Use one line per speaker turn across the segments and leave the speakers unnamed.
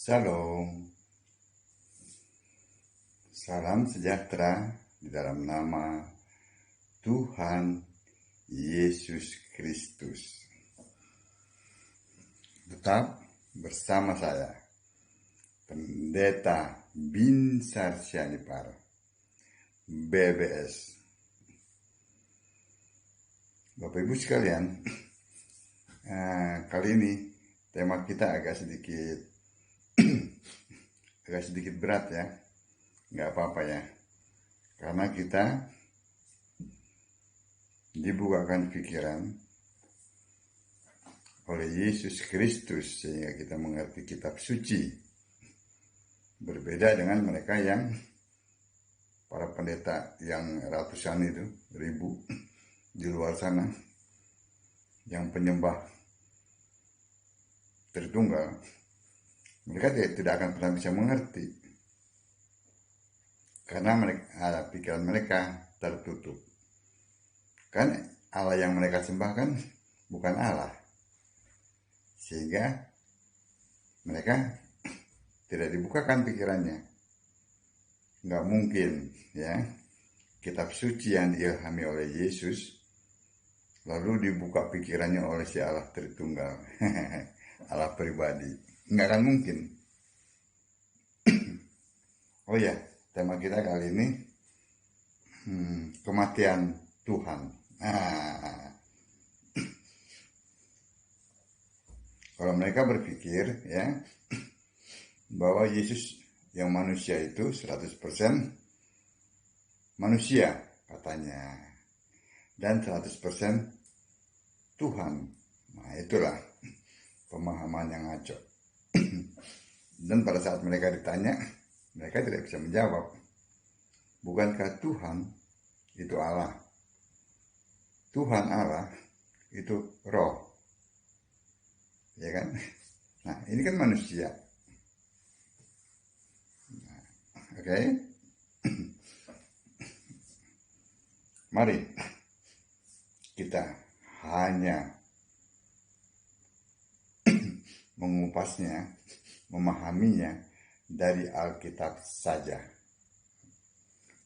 Shalom, salam sejahtera di dalam nama Tuhan Yesus Kristus. Tetap bersama saya, Pendeta Binsar Sianipar, BBS. Bapak Ibu sekalian, kali ini tema kita agak sedikit berat ya. Nggak apa-apa ya, karena kita dibukakan pikiran oleh Yesus Kristus sehingga kita mengerti kitab suci. Berbeda dengan mereka yang para pendeta yang ratusan itu, ribu di luar sana, yang penyembah Tritunggal. Mereka tidak akan pernah bisa mengerti karena pikiran mereka tertutup. Kan Allah yang mereka sembah kan bukan Allah, sehingga mereka tidak dibukakan pikirannya. Nggak mungkin ya, kitab suci yang diilhami oleh Yesus lalu dibuka pikirannya oleh si Allah Tritunggal, Allah pribadi. Nggak akan mungkin. Oh ya, tema kita kali ini kematian Tuhan. Kalau mereka berpikir ya bahwa Yesus yang manusia itu 100% manusia katanya, dan 100% Tuhan. Nah, itulah pemahaman yang ngaco. Dan pada saat mereka ditanya, mereka tidak bisa menjawab. Bukankah Tuhan itu Allah? Tuhan Allah itu roh. Ya kan? Nah, ini kan manusia. Oke? Mari kita hanya mengupasnya, memahaminya dari Alkitab saja.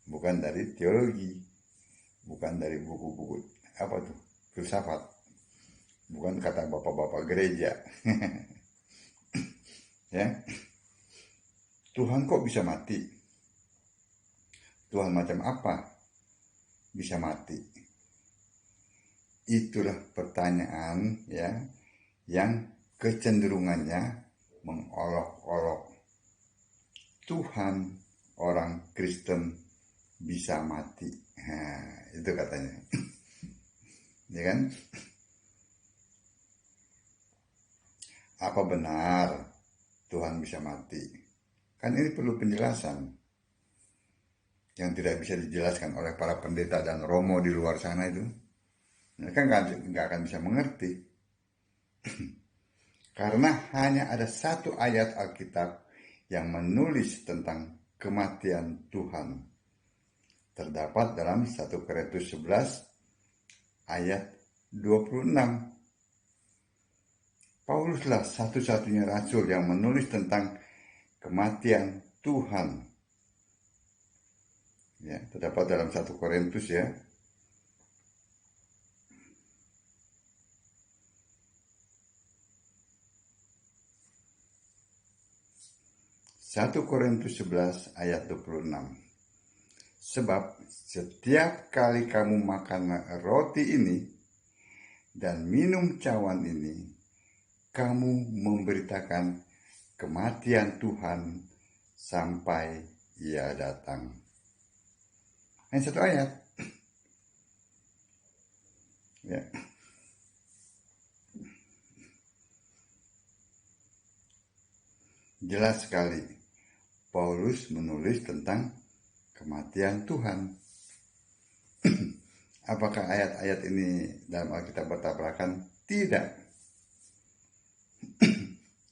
Bukan dari teologi, bukan dari buku-buku filsafat, bukan kata bapak-bapak gereja. Ya, Tuhan kok bisa mati? Tuhan macam apa bisa mati? Itulah pertanyaan ya yang kecenderungannya mengolok-olok Tuhan orang Kristen bisa mati. Nah, itu katanya. Ya kan? Apa benar Tuhan bisa mati? Kan ini perlu penjelasan yang tidak bisa dijelaskan oleh para pendeta dan romo di luar sana itu. Mereka nggak akan bisa mengerti. Karena hanya ada satu ayat Alkitab yang menulis tentang kematian Tuhan. Terdapat dalam 1 Korintus 11 ayat 26. Pauluslah satu-satunya rasul yang menulis tentang kematian Tuhan. Ya, terdapat dalam 1 Korintus ya. 1 Korintus 11 ayat 26. Sebab setiap kali kamu makan roti ini dan minum cawan ini, kamu memberitakan kematian Tuhan sampai Ia datang. Hanya satu ayat. Ya. Jelas sekali. Paulus menulis tentang kematian Tuhan. Apakah ayat-ayat ini dalam Alkitab bertabrakan? Tidak.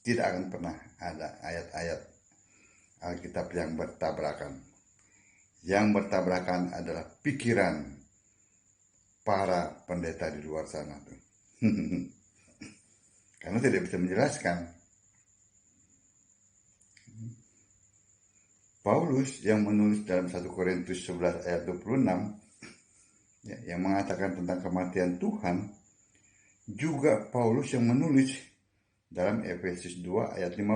Tidak akan pernah ada ayat-ayat Alkitab yang bertabrakan. Yang bertabrakan adalah pikiran para pendeta di luar sana. Karena tidak bisa menjelaskan. Paulus yang menulis dalam 1 Korintus 11 ayat 26 ya, yang mengatakan tentang kematian Tuhan, juga Paulus yang menulis dalam Efesus 2 ayat 15.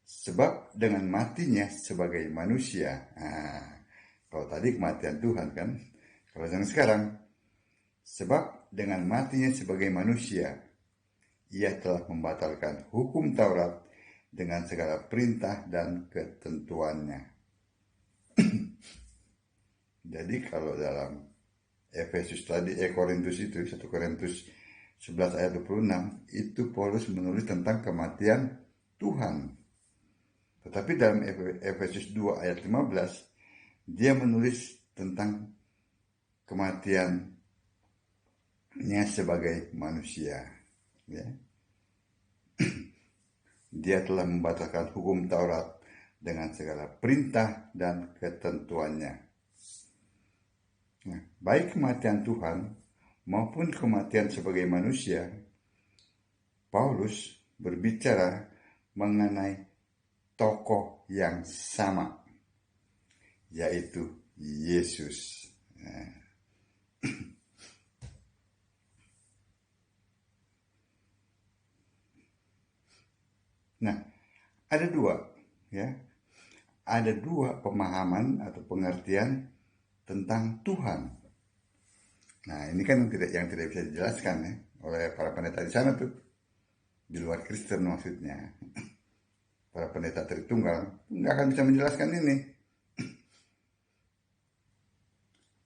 Sebab dengan matinya sebagai manusia, kalau tadi kematian Tuhan kan, kalau yang sekarang, sebab dengan matinya sebagai manusia, ia telah membatalkan hukum Taurat dengan segala perintah dan ketentuannya. Jadi kalau dalam Efesus tadi, Korintus itu, 1 Korintus 11 ayat 26, itu Paulus menulis tentang kematian Tuhan. Tetapi dalam Efesus 2 ayat 15, dia menulis tentang kematiannya sebagai manusia. Ya. Dia telah membatalkan hukum Taurat dengan segala perintah dan ketentuannya. Nah, baik kematian Tuhan maupun kematian sebagai manusia, Paulus berbicara mengenai tokoh yang sama, yaitu Yesus. Nah, ada dua pemahaman atau pengertian tentang Tuhan. Nah, ini kan yang tidak bisa dijelaskan ya oleh para pendeta di sana tuh, di luar Kristen maksudnya. Para pendeta Tritunggal nggak akan bisa menjelaskan ini.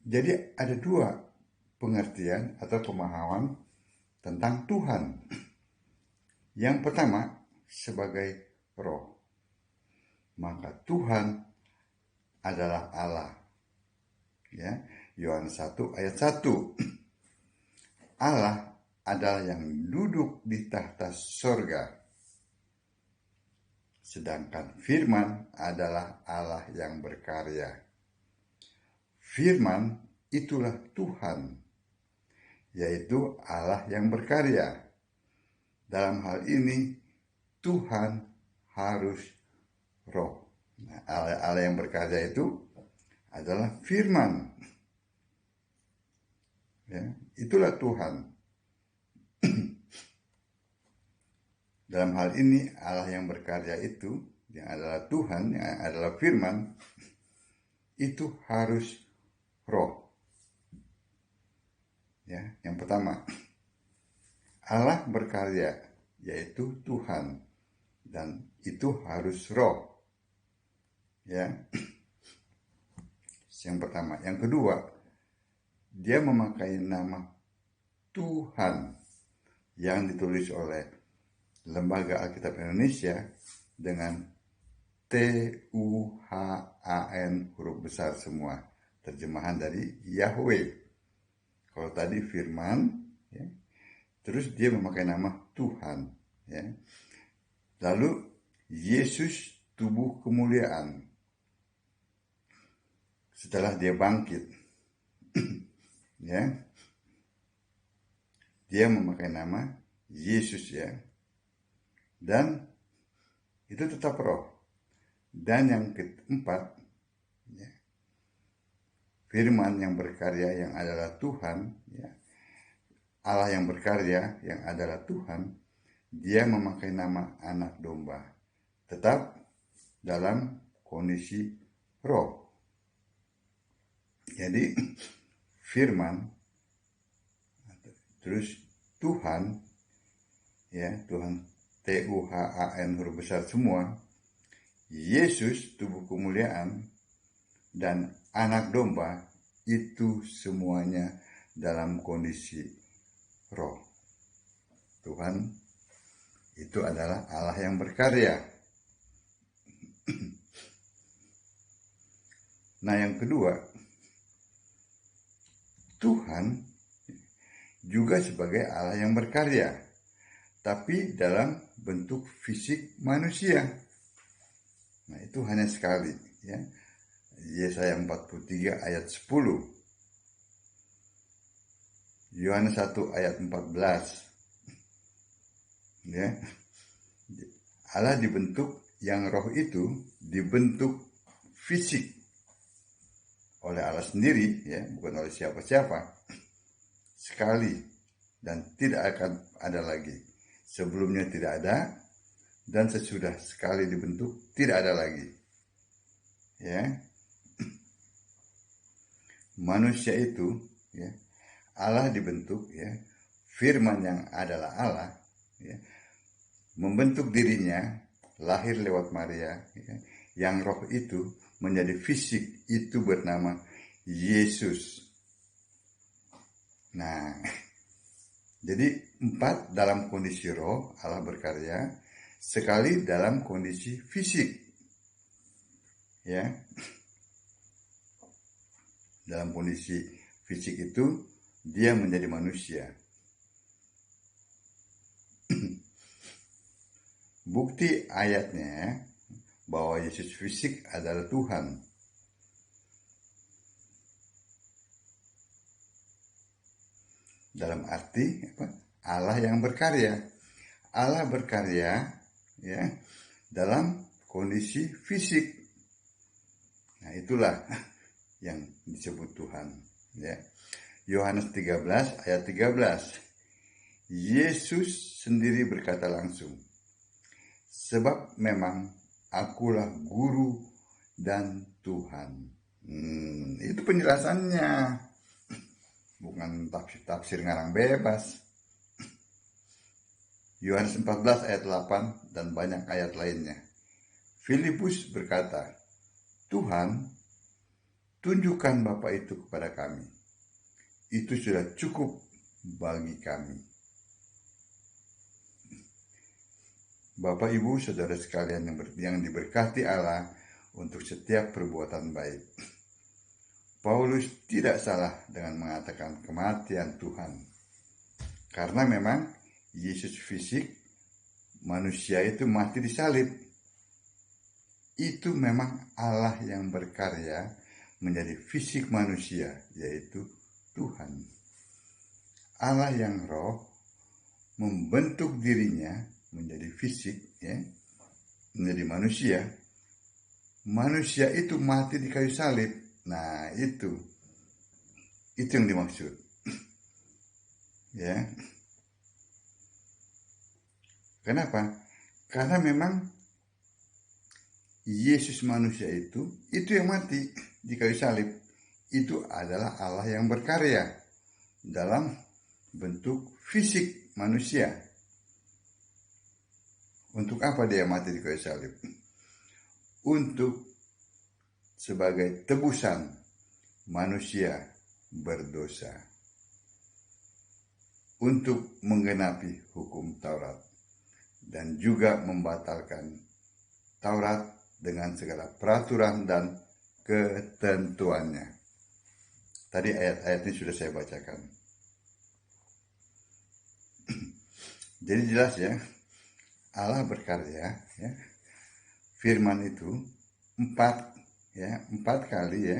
Jadi ada dua pengertian atau pemahaman tentang Tuhan. Yang pertama, sebagai roh. Maka Tuhan adalah Allah. Ya, Yohanes 1 ayat 1. Allah adalah yang duduk di tahta sorga. Sedangkan firman adalah Allah yang berkarya. Firman itulah Tuhan, yaitu Allah yang berkarya. Dalam hal ini, Tuhan harus roh. Nah, Allah yang berkarya itu adalah firman. Ya, itulah Tuhan. Dalam hal ini Allah yang berkarya itu, yang adalah Tuhan, yang adalah firman, itu harus roh. Ya, yang pertama, Allah berkarya, yaitu Tuhan, dan itu harus roh. Ya, yang pertama. Yang kedua, dia memakai nama Tuhan yang ditulis oleh Lembaga Alkitab Indonesia dengan Tuhan, huruf besar semua, terjemahan dari Yahweh. Kalau tadi firman, ya, terus dia memakai nama Tuhan. Ya. Lalu Yesus tubuh kemuliaan setelah dia bangkit. Ya, dia memakai nama Yesus ya. Dan itu tetap roh. Dan yang keempat, ya, firman yang berkarya yang adalah Tuhan, ya, Allah yang berkarya yang adalah Tuhan, dia memakai nama anak domba. Tetap dalam kondisi roh. Jadi firman, terus Tuhan, ya, Tuhan Tuhan, huruf besar semua, Yesus tubuh kemuliaan, dan anak domba, itu semuanya dalam kondisi roh. Tuhan itu adalah Allah yang berkarya. Nah, yang kedua, Tuhan juga sebagai Allah yang berkarya, tapi dalam bentuk fisik manusia. Nah, itu hanya sekali, ya. Yesaya 43 ayat 10. Yohanes 1 ayat 14. Ya. Allah dibentuk yang roh itu dibentuk fisik oleh Allah sendiri, ya, bukan oleh siapa-siapa, sekali dan tidak akan ada lagi. Sebelumnya tidak ada, dan sesudah sekali dibentuk tidak ada lagi. Ya, manusia itu, ya, Allah dibentuk, ya, firman yang adalah Allah, ya, membentuk dirinya, lahir lewat Maria, ya, yang roh itu menjadi fisik, itu bernama Yesus. Nah, jadi 4 dalam kondisi roh Allah berkarya, sekali dalam kondisi fisik, ya. Dalam kondisi fisik itu dia menjadi manusia. Bukti ayatnya bahwa Yesus fisik adalah Tuhan. Dalam arti apa? Allah yang berkarya. Allah berkarya, ya, dalam kondisi fisik. Nah, itulah yang disebut Tuhan, ya. Yohanes 13 ayat 13. Yesus sendiri berkata langsung, sebab memang akulah guru dan Tuhan. Itu penjelasannya, bukan tafsir ngarang bebas. Yohanes 14 ayat 8 dan banyak ayat lainnya. Filipus berkata, Tuhan, tunjukkan Bapa itu kepada kami. Itu sudah cukup bagi kami. Bapak, Ibu, Saudara sekalian yang diberkati Allah untuk setiap perbuatan baik. Paulus tidak salah dengan mengatakan kematian Tuhan. Karena memang Yesus fisik, manusia itu mati disalib. Itu memang Allah yang berkarya menjadi fisik manusia, yaitu Tuhan. Allah yang roh membentuk dirinya menjadi fisik, ya, menjadi manusia. Manusia itu mati di kayu salib. Nah, itu yang dimaksud. Ya. Kenapa? Karena memang Yesus manusia itu yang mati di kayu salib. Itu adalah Allah yang berkarya dalam bentuk fisik manusia. Untuk apa dia mati di kayu salib? Untuk sebagai tebusan manusia berdosa. Untuk menggenapi hukum Taurat. Dan juga membatalkan Taurat dengan segala peraturan dan ketentuannya. Tadi ayat-ayat ini sudah saya bacakan. Jadi jelas, ya, Allah berkarya, ya, firman itu 4 kali, ya,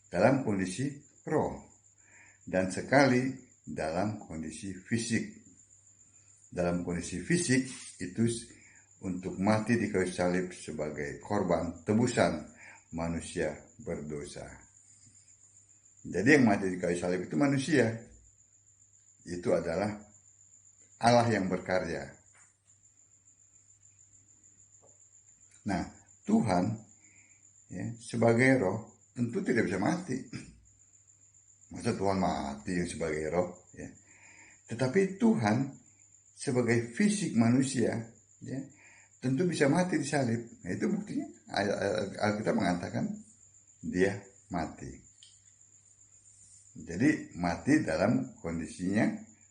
dalam kondisi roh dan sekali dalam kondisi fisik. Dalam kondisi fisik itu untuk mati di kayu salib sebagai korban tebusan manusia berdosa. Jadi yang mati di kayu salib itu manusia. Itu adalah Allah yang berkarya. Nah, Tuhan, ya, sebagai roh tentu tidak bisa mati. Masa Tuhan mati yang sebagai roh, ya. Tetapi Tuhan sebagai fisik manusia, ya, tentu bisa mati di salib. Nah, itu buktinya Alkitab mengatakan dia mati. Jadi mati dalam kondisinya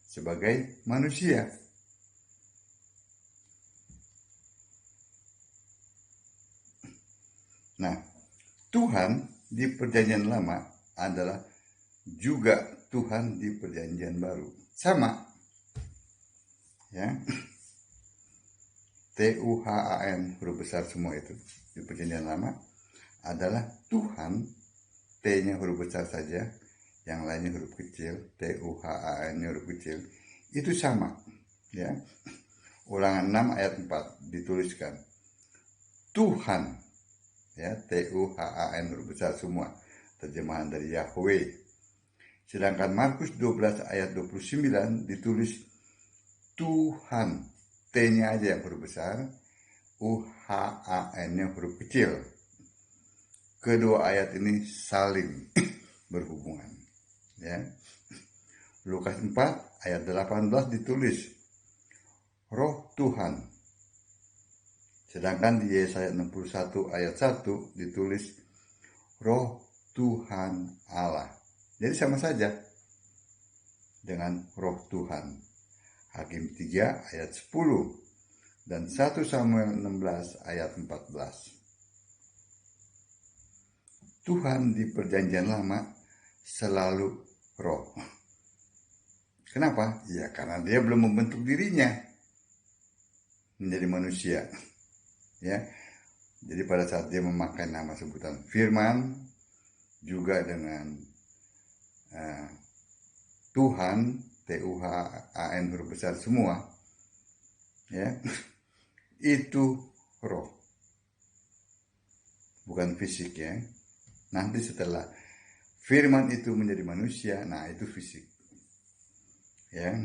sebagai manusia. Nah, Tuhan di Perjanjian Lama adalah juga Tuhan di Perjanjian Baru. Sama. Ya. Tuhan, huruf besar semua itu di Perjanjian Lama adalah Tuhan, T-nya huruf besar saja, yang lainnya huruf kecil, Tuhan-nya huruf kecil, itu sama, ya. Ulangan 6 ayat 4 dituliskan, Tuhan, ya, Tuhan huruf besar semua, terjemahan dari Yahweh. Sedangkan Markus 12 ayat 29 ditulis Tuhan, T-nya aja yang huruf besar, UHAN-nya huruf kecil. Kedua ayat ini saling berhubungan, ya. Lukas 4 ayat 18 ditulis Roh Tuhan. Sedangkan di Yesaya 61 ayat 1 ditulis Roh Tuhan Allah. Jadi sama saja dengan Roh Tuhan. Hakim 3 ayat 10 dan 1 Samuel 16 ayat 14. Tuhan di perjanjian lama selalu roh. Kenapa? Ya karena dia belum membentuk dirinya menjadi manusia. Ya. Jadi pada saat dia memakai nama sebutan firman, juga dengan Tuhan, Tuhan huruf besar semua, ya, itu roh, bukan fisik, ya. Nanti setelah firman itu menjadi manusia, nah itu fisik, ya.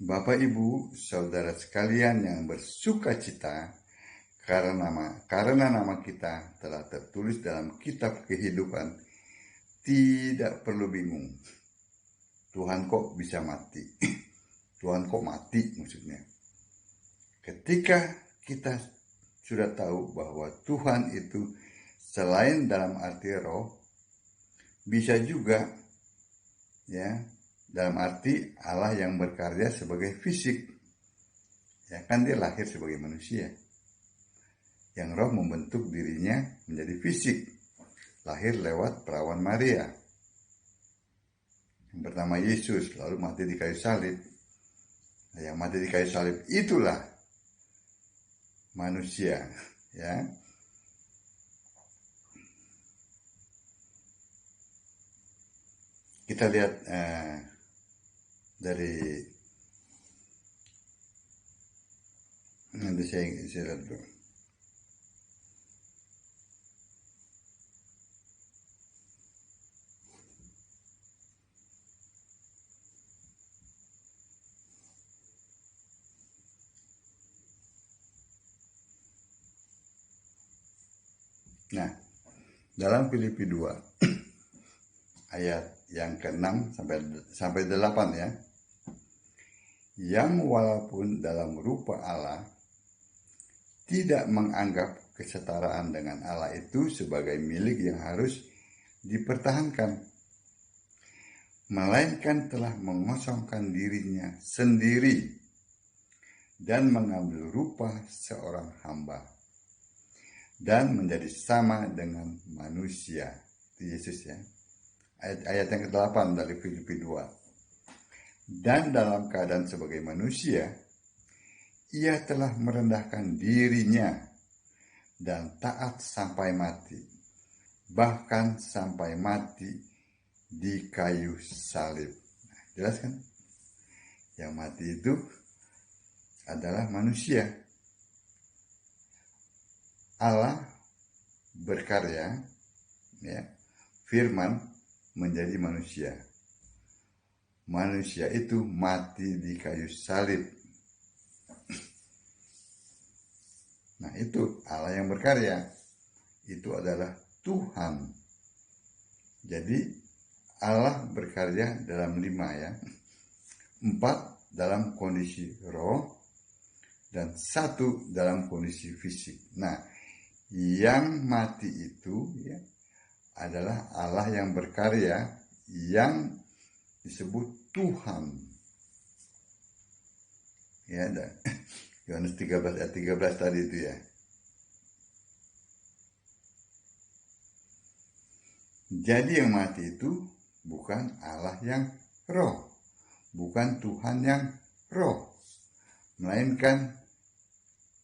Bapak, Ibu, saudara sekalian yang bersuka cita, karena nama kita telah tertulis dalam kitab kehidupan, tidak perlu bingung. Tuhan kok bisa mati? Tuhan kok mati maksudnya? Ketika kita sudah tahu bahwa Tuhan itu selain dalam arti roh, bisa juga, ya, dalam arti Allah yang berkarya sebagai fisik. Ya kan dia lahir sebagai manusia. Yang roh membentuk dirinya menjadi fisik. Lahir lewat perawan Maria. Yang pertama Yesus, lalu mati di kayu salib. Nah, yang mati di kayu salib itulah manusia, ya. Kita lihat dari nanti saya lihat dulu. Nah, dalam Filipi 2 ayat yang ke-6 sampai 8, ya. Yang walaupun dalam rupa Allah tidak menganggap kesetaraan dengan Allah itu sebagai milik yang harus dipertahankan, melainkan telah mengosongkan dirinya sendiri dan mengambil rupa seorang hamba dan menjadi sama dengan manusia. Itu Yesus, ya. Ayat yang ke-8 dari Filipi 2. Dan dalam keadaan sebagai manusia, ia telah merendahkan dirinya dan taat sampai mati, bahkan sampai mati di kayu salib. Nah, jelas kan? Yang mati itu adalah manusia. Allah berkarya, ya, firman menjadi manusia. Manusia itu mati di kayu salib. Nah, itu Allah yang berkarya. Itu adalah Tuhan. Jadi Allah berkarya dalam 5, ya. 4 dalam kondisi roh dan 1 dalam kondisi fisik. Nah, yang mati itu, ya, adalah Allah yang berkarya yang disebut Tuhan. Ya, ada Yohanes 13 ayat 13 tadi itu, ya. Jadi yang mati itu bukan Allah yang roh, bukan Tuhan yang roh, melainkan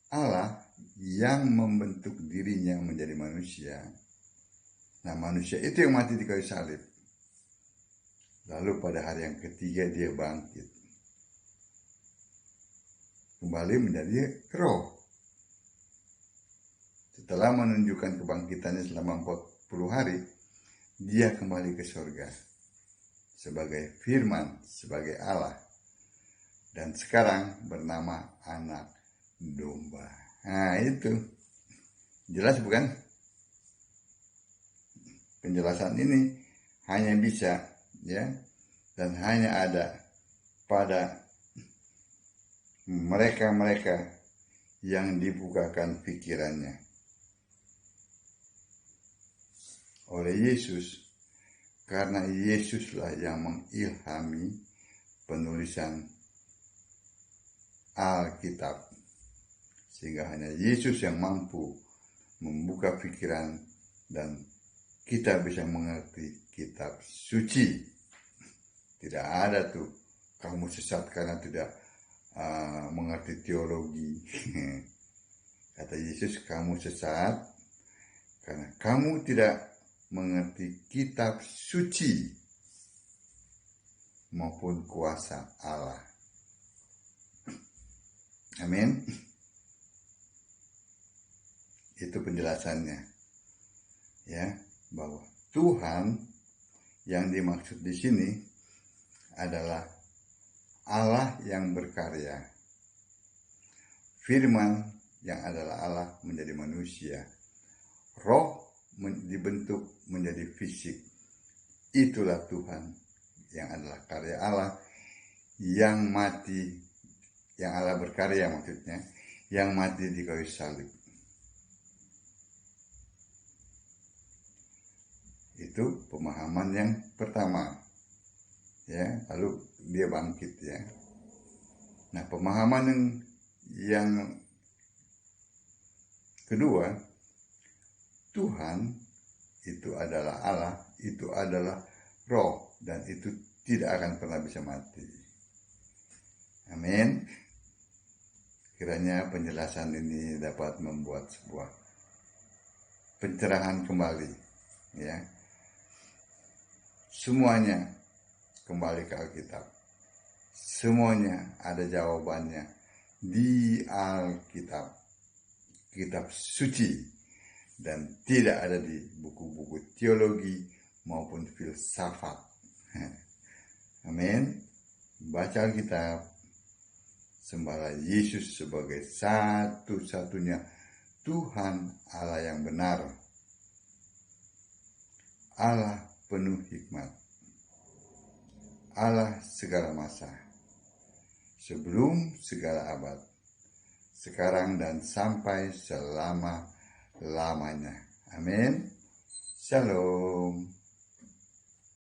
Allah yang membentuk dirinya menjadi manusia. Nah, manusia itu yang mati di kayu salib. Lalu pada hari yang ketiga dia bangkit. kembali menjadi roh. Setelah menunjukkan kebangkitannya selama 40 hari, dia kembali ke surga sebagai firman, sebagai Allah. Dan sekarang bernama anak domba. Nah itu, jelas bukan? Penjelasan ini hanya bisa ya, dan hanya ada pada mereka-mereka yang dibukakan pikirannya oleh Yesus, karena Yesuslah yang mengilhami penulisan Alkitab, sehingga hanya Yesus yang mampu membuka pikiran dan kita bisa mengerti kitab suci. Tidak ada tuh kamu sesat karena tidak mengerti teologi. Kata Yesus, kamu sesat karena kamu tidak mengerti kitab suci maupun kuasa Allah. Amin. Itu penjelasannya. Ya, bahwa Tuhan yang dimaksud di sini adalah Allah yang berkarya. Firman yang adalah Allah menjadi manusia. Roh dibentuk menjadi fisik. Itulah Tuhan yang adalah karya Allah yang mati, yang Allah berkarya maksudnya, yang mati di kayu salib. Itu pemahaman yang pertama. Ya, lalu dia bangkit ya. Nah, pemahaman yang kedua, Tuhan itu adalah Allah, itu adalah roh, dan itu tidak akan pernah bisa mati. Amin. Kiranya penjelasan ini dapat membuat sebuah pencerahan kembali, ya. Semuanya kembali ke Alkitab. Semuanya ada jawabannya di Alkitab, kitab suci, dan tidak ada di buku-buku teologi maupun filsafat. Amin. Baca Alkitab, sembahlah Yesus sebagai satu-satunya Tuhan Allah yang benar, Allah penuh hikmat, Allah segala masa, sebelum segala abad, sekarang dan sampai selama-lamanya. Amin. Shalom.